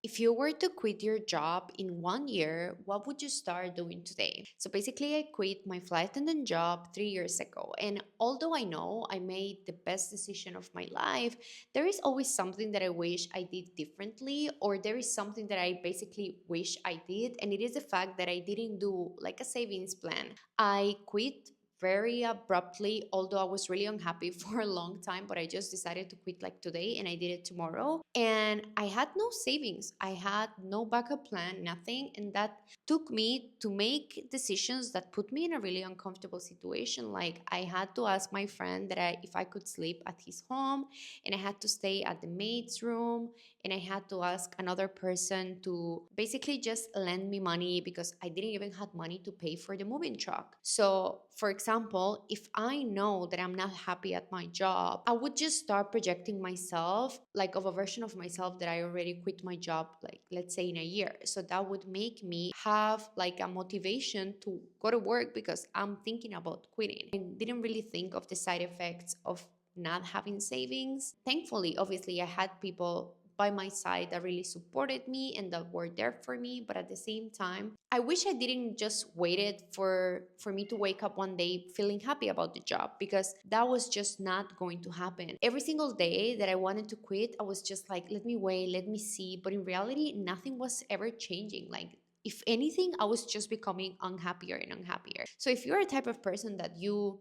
If you were to quit your job in 1 year, what would you start doing today? So basically, I quit my flight attendant job 3 years ago. And although I know I made the best decision of my life, there is always something that I wish I did differently, or there is something that I basically wish I did. And it is the fact that I didn't do like a savings plan. I quit very abruptly, although I was really unhappy for a long time, but I just decided to quit like today and I did it tomorrow. And I had no savings, I had no backup plan, nothing. And that took me to make decisions that put me in a really uncomfortable situation. Like I had to ask my friend if I could sleep at his home, and I had to stay at the maid's room, and I had to ask another person to basically just lend me money because I didn't even have money to pay for the moving truck. So, for example, if I know that I'm not happy at my job, I would just start projecting myself like of a version of myself that I already quit my job, like let's say in a year. So that would make me have like a motivation to go to work because I'm thinking about quitting. I didn't really think of the side effects of not having savings. Thankfully, obviously, I had people by my side that really supported me and that were there for me. But at the same time, I wish I didn't just waited for me to wake up one day feeling happy about the job, because that was just not going to happen. Every single day that I wanted to quit, I was just like, let me wait, let me see. But in reality, nothing was ever changing. Like, if anything, I was just becoming unhappier and unhappier. So if you're a type of person that you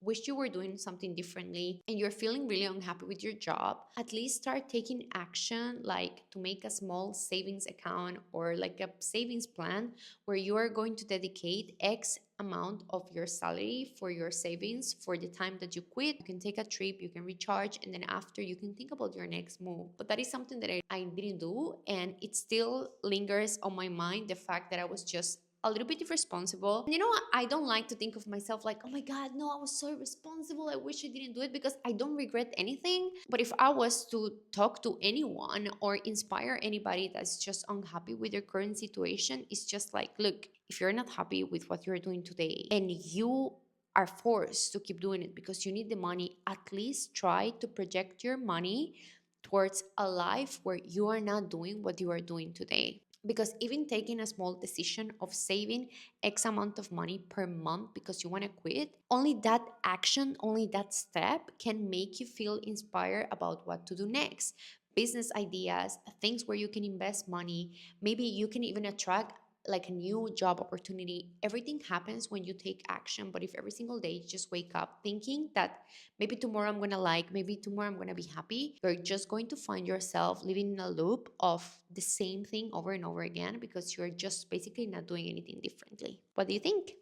wish you were doing something differently and you're feeling really unhappy with your job, at least start taking action, like to make a small savings account or like a savings plan where you are going to dedicate X amount of your salary for your savings for the time that you quit. You can take a trip, you can recharge, and then after you can think about your next move. But that is something that I didn't do, and it still lingers on my mind, the fact that I was just a little bit irresponsible. You know, I don't like to think of myself like, oh my God, no, I was so irresponsible. I wish I didn't do it, because I don't regret anything. But if I was to talk to anyone or inspire anybody that's just unhappy with their current situation, it's just like, look, if you're not happy with what you're doing today and you are forced to keep doing it because you need the money, at least try to project your money towards a life where you are not doing what you are doing today. Because even taking a small decision of saving X amount of money per month because you want to quit, only that action, only that step can make you feel inspired about what to do next. Business ideas, things where you can invest money, maybe you can even attract like a new job opportunity. Everything happens when you take action. But if every single day you just wake up thinking that maybe tomorrow I'm gonna like, maybe tomorrow I'm gonna be happy, you're just going to find yourself living in a loop of the same thing over and over again, because you're just basically not doing anything differently. What do you think?